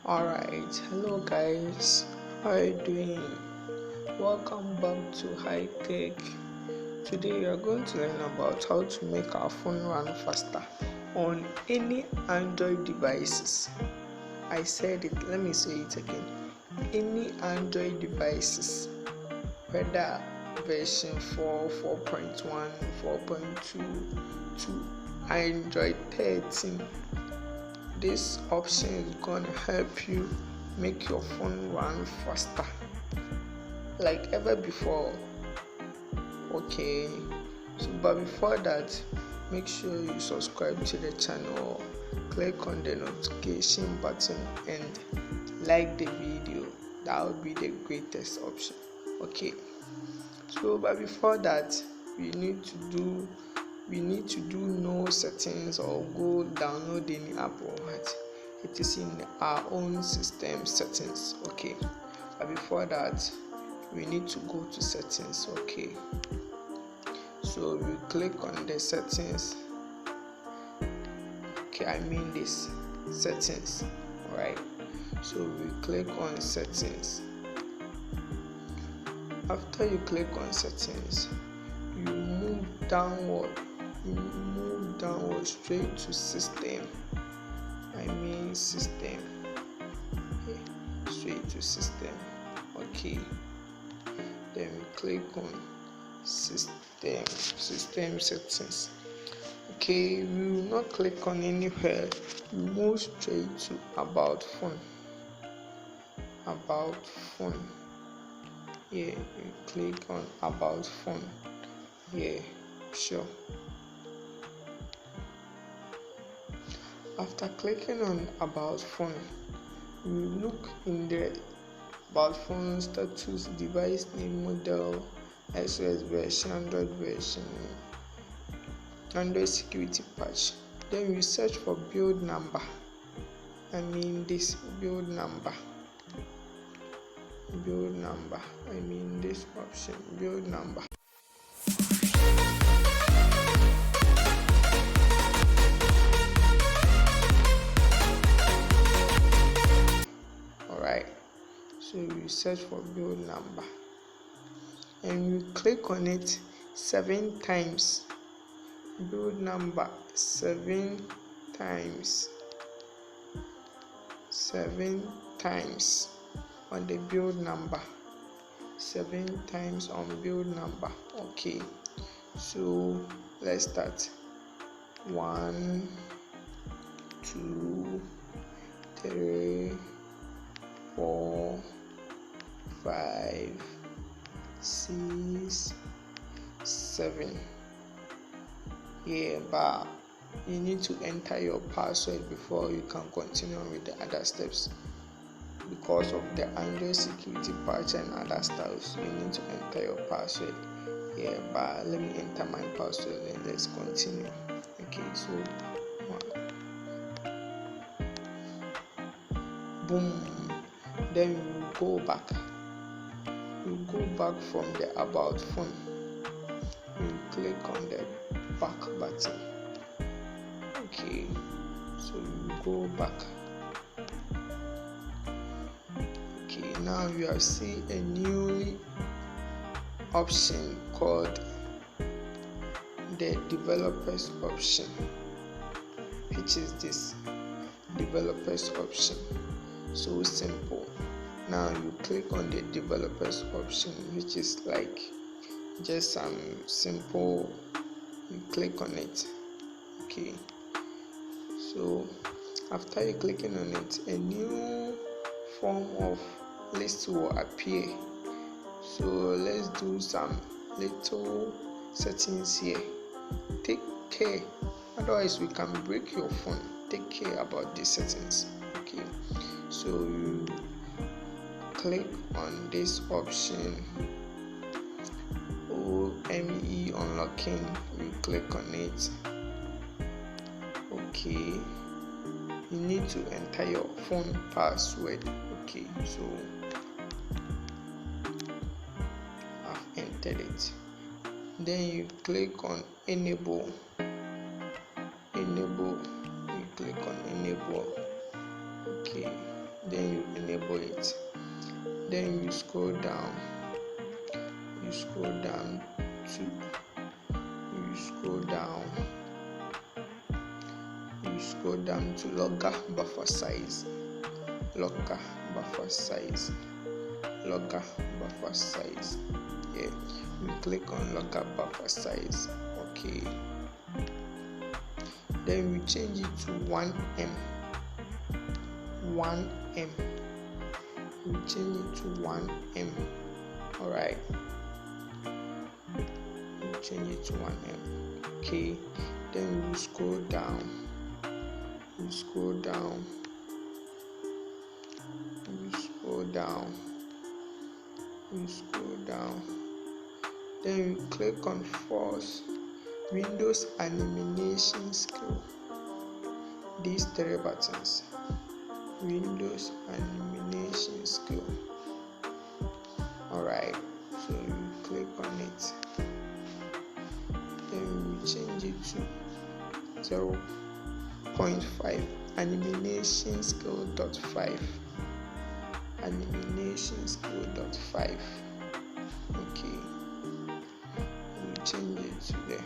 Alright, hello guys, how are you doing? Welcome back to High Tech. Today we are going to learn about how to make our phone run faster on any Android devices. I said it, let me say it again. Any Android devices, whether version 4, 4.1, 4.2 to Android 13. This option is going to help you make your phone run faster like ever before. Okay, so but before that, make sure you subscribe to the channel, click on the notification button and like the video. That would be the greatest option. Okay, so but before that, we need to do no settings or go download any app or what. It is in our own system settings. Okay, but before that, we need to go to settings. Okay, so we click on the settings. Okay, I mean this settings. All right, so we click on settings. After you click on settings, you move downward straight to system. I mean system. Okay. Straight to system. Okay, then we click on system settings. Okay, we will not click on anywhere. We move straight to about phone. Yeah, you click on about phone. Yeah, sure. After clicking on about phone, we look in the about phone status, device name, model, iOS version, Android version, Android security patch. Then we search for build number. I mean this build number. I mean this option, build number. So you search for build number and you click on it 7 times. Build number 7 times. 7 times on the build number. 7 times on build number. Okay, so let's start. 1, 2, 3, 4, 5, 6, 7. Yeah, but you need to enter your password before you can continue with the other steps. Because of the Android security patch and other stuff, you need to enter your password. Yeah, but let me enter my password and let's continue. Okay, so 1. Boom. Then you go back. You go back from the about phone. You click on the back button. Okay, so you go back. Okay, now you are seeing a new option called the developers option, which is this developers option. So simple. Now you click on the developers option, which is like just some simple. You click on it. Okay, so after you clicking on it, a new form of list will appear. So let's do some little settings here. Take care, otherwise we can break your phone. Take care about these settings. Okay, so you click on this option, OME unlocking. You click on it. Okay, you need to enter your phone password. Okay, so I've entered it. Then you click on enable. You click on enable. Okay, then Then you scroll down to logger buffer size. Yeah, you click on logger buffer size. Okay, then we change it to 1M. We change it to 1M. Alright, we change it to 1M. Okay, then we scroll down. Then you click on force Windows animation skill. These three buttons. Windows animation skill. Alright, so you click on it. Then we change it to 0.5 animation skill .5. Okay, we change it to there.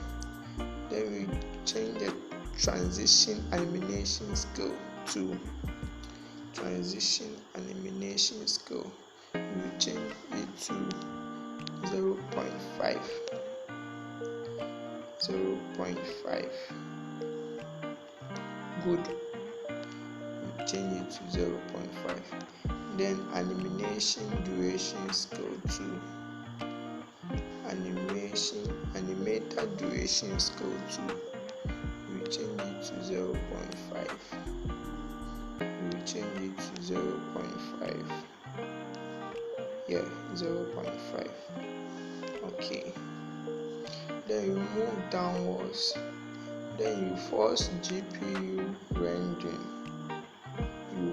Then we change the transition animation skill to transition animation skill. We change it to 0.5. Good. We change it to 0.5. Then animation duration skill 2. Animator duration skill 2. We change it to 0.5. Yeah, 0.5. Okay. Then you move downwards. Then you force GPU rendering. You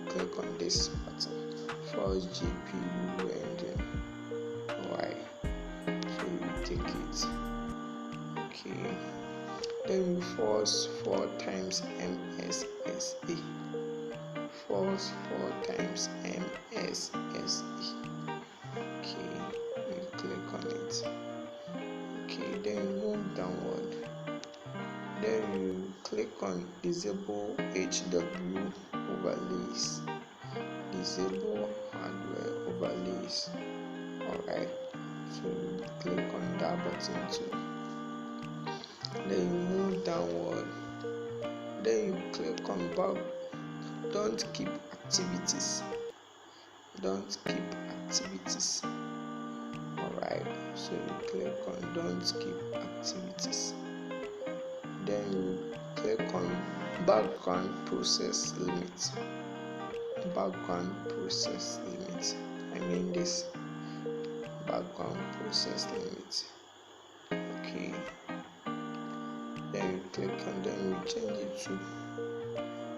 click on this button. Force GPU rendering. Alright, so you take it. Okay. Then you force 4 times MSSA. Okay, you click on it. Okay, then you move downward. Then you click on disable HW overlays. Disable hardware overlays. Alright, so you click on that button too. Then you move downward. Then you click on back. Don't keep activities. Alright, so you click on don't keep activities. Then you click on background process limit. This background process limit. Okay, then you click on, then you change it to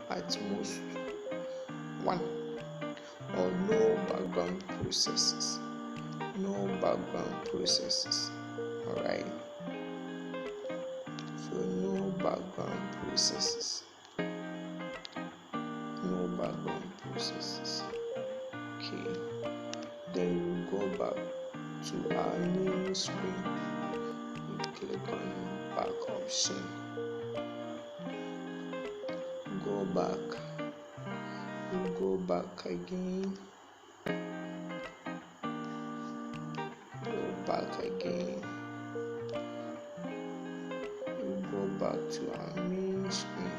at most 1 or no background processes. Alright, so no background processes. Okay, then you go back to our main screen. You click on back option. Go back again. You go back to our main screen.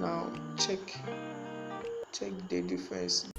Now check the difference